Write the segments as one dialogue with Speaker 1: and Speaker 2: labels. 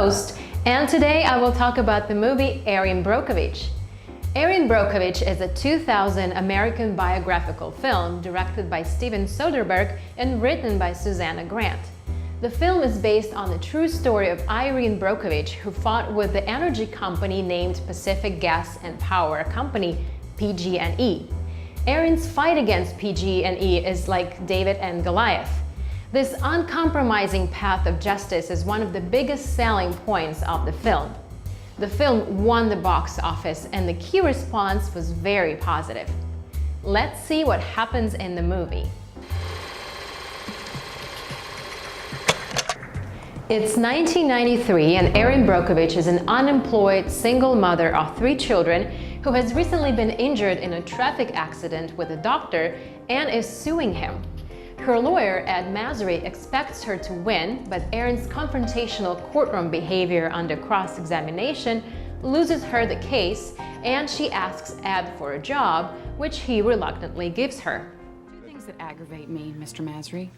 Speaker 1: host, and today I will talk about the movie Erin Brockovich. Erin Brockovich is a 2000 American biographical film directed by Steven Soderbergh and written by Susanna Grant. The film is based on the true story of Erin Brockovich, who fought with the energy company named Pacific Gas and Power Company, PG&E. Erin's fight against PG&E is like David and Goliath. This uncompromising path of justice is one of the biggest selling points of the film. The film won the box office and the key response was very positive. Let's see what happens in the movie. It's 1993 and Erin Brockovich is an unemployed single mother of 3 children who has recently been injured in a traffic accident with a doctor and is suing him. Her lawyer, Ed Masry, expects her to win, but Erin's confrontational courtroom behavior under cross-examination loses her the case, and she asks Ed for a job, which he reluctantly gives her.
Speaker 2: 2 things that aggravate me, Mr. Masry: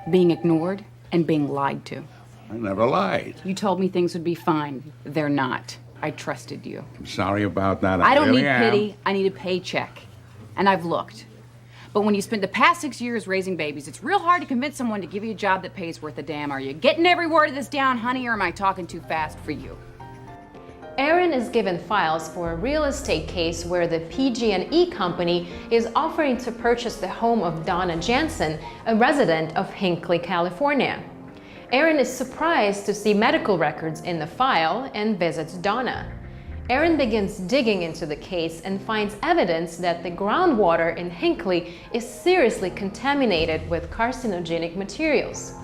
Speaker 2: being ignored and being lied to.
Speaker 3: I never lied.
Speaker 2: You told me things would be fine. They're not. I trusted you.
Speaker 3: I'm sorry about that.
Speaker 2: I don't
Speaker 3: really
Speaker 2: need
Speaker 3: am.
Speaker 2: pity. I need a paycheck. And I've looked. But when you spent the past 6 years raising babies, it's real hard to convince someone to give you a job that pays worth a damn. Are you getting every word of this down, honey, or am I talking too fast for you?
Speaker 1: Erin is given files for a real estate case where the PG&E company is offering to purchase the home of Donna Jansen, a resident of Hinckley, California. Erin is surprised to see medical records in the file and visits Donna. Erin begins digging into the case and finds evidence that the groundwater in Hinckley is seriously contaminated with carcinogenic materials.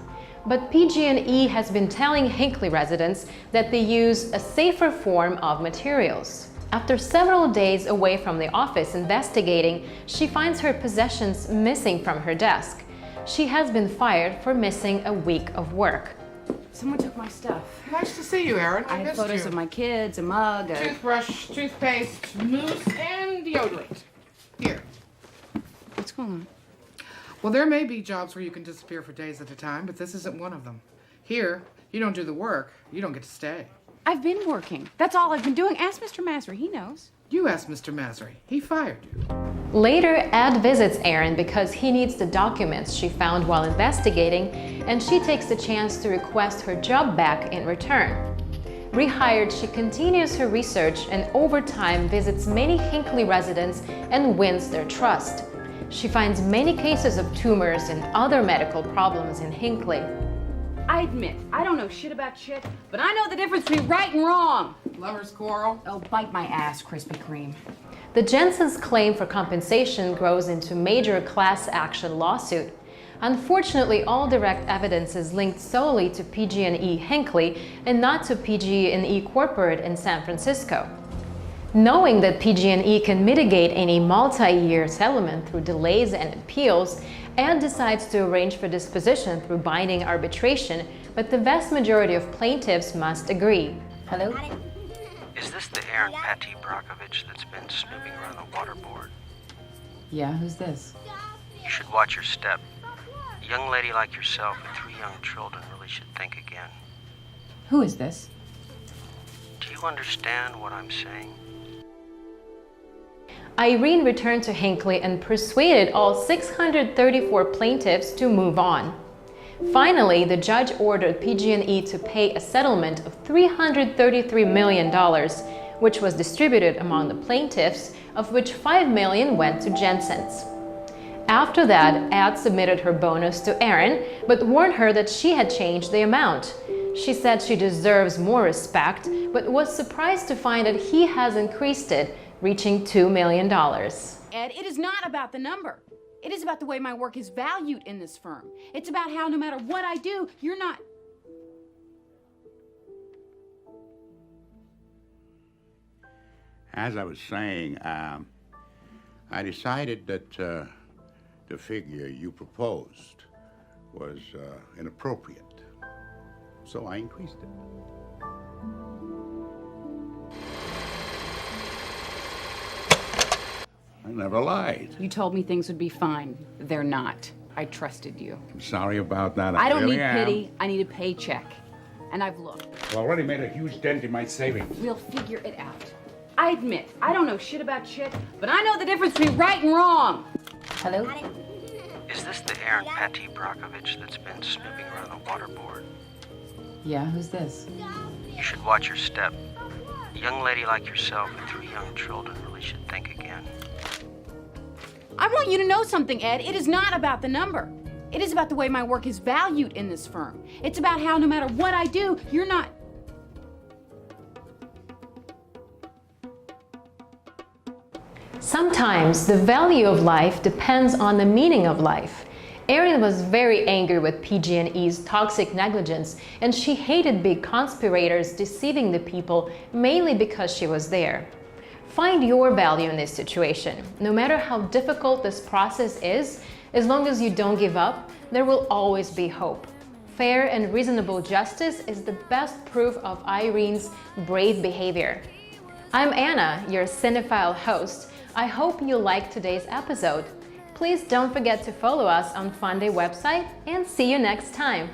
Speaker 1: But PG&E has been telling Hinckley residents that they use a safer form of materials. After several days away from the office investigating, she finds her possessions missing from her desk. She has been fired for missing a week of work.
Speaker 2: Someone took my stuff.
Speaker 4: Nice to see you, Erin.
Speaker 2: I had
Speaker 4: missed
Speaker 2: photos
Speaker 4: you.
Speaker 2: of my kids, a mug, a...
Speaker 4: Toothbrush, toothpaste, mousse, and deodorant. Here.
Speaker 2: What's going on?
Speaker 4: Well, there may be jobs where you can disappear for days at a time, but this isn't one of them. Here, you don't do the work, you don't get to stay.
Speaker 2: I've been working. That's all I've been doing. Ask Mr. Masry. He knows.
Speaker 4: You asked Mr. Masry. He fired you.
Speaker 1: Later, Ed visits Erin because he needs the documents she found while investigating, and she takes the chance to request her job back in return. Rehired, she continues her research and over time visits many Hinckley residents and wins their trust. She finds many cases of tumors and other medical problems in Hinckley.
Speaker 2: I admit, I don't know shit about shit, but I know the difference between right and wrong.
Speaker 4: Lover's quarrel.
Speaker 2: Oh, bite my ass, Krispy Kreme.
Speaker 1: The Jensens' claim for compensation grows into a major class action lawsuit. Unfortunately, all direct evidence is linked solely to PG&E Hinckley and not to PG&E Corporate in San Francisco. Knowing that PG&E can mitigate any multi-year settlement through delays and appeals, Ed decides to arrange for disposition through binding arbitration, but the vast majority of plaintiffs must agree. Hello?
Speaker 5: Is this the Erin Patty Brockovich that's been snooping around the water board?
Speaker 2: Yeah, who's this?
Speaker 5: You should watch your step. A young lady like yourself with 3 young children really should think again.
Speaker 2: Who is this?
Speaker 5: Do you understand what I'm saying?
Speaker 1: Irene returned to Hinckley and persuaded all 634 plaintiffs to move on. Finally, the judge ordered PG&E to pay a settlement of $333 million, which was distributed among the plaintiffs, of which $5 million went to Jensens. After that, Ed submitted her bonus to Erin, but warned her that she had changed the amount. She said she deserves more respect, but was surprised to find that he has increased it, reaching $2 million.
Speaker 2: Ed, it is not about the number. It is about the way my work is valued in this firm. It's about how no matter what I do, you're not...
Speaker 3: As I was saying, I decided that the figure you proposed was inappropriate, so I increased it. I never lied.
Speaker 2: You told me things would be fine. They're not. I trusted you.
Speaker 3: I'm sorry about that.
Speaker 2: I don't
Speaker 3: really
Speaker 2: need
Speaker 3: am.
Speaker 2: pity. I need a paycheck. And I've looked.
Speaker 6: I already made a huge dent in my savings.
Speaker 2: We'll figure it out. I admit, I don't know shit about shit, but I know the difference between right and wrong. Hello?
Speaker 5: Is this the Aaron Patti Brockovich that's been snooping around the waterboard?
Speaker 2: Yeah, who's this?
Speaker 5: You should watch your step. A young lady like yourself with 3 young children really should think again.
Speaker 2: I want you to know something, Ed. It is not about the number. It is about the way my work is valued in this firm. It's about how no matter what I do, you're not...
Speaker 1: Sometimes the value of life depends on the meaning of life. Erin was very angry with PG&E's toxic negligence, and she hated big conspirators deceiving the people mainly because she was there. Find your value in this situation. No matter how difficult this process is, as long as you don't give up, there will always be hope. Fair and reasonable justice is the best proof of Irene's brave behavior. I'm Anna, your cinephile host. I hope you liked today's episode. Please don't forget to follow us on Funday website and see you next time.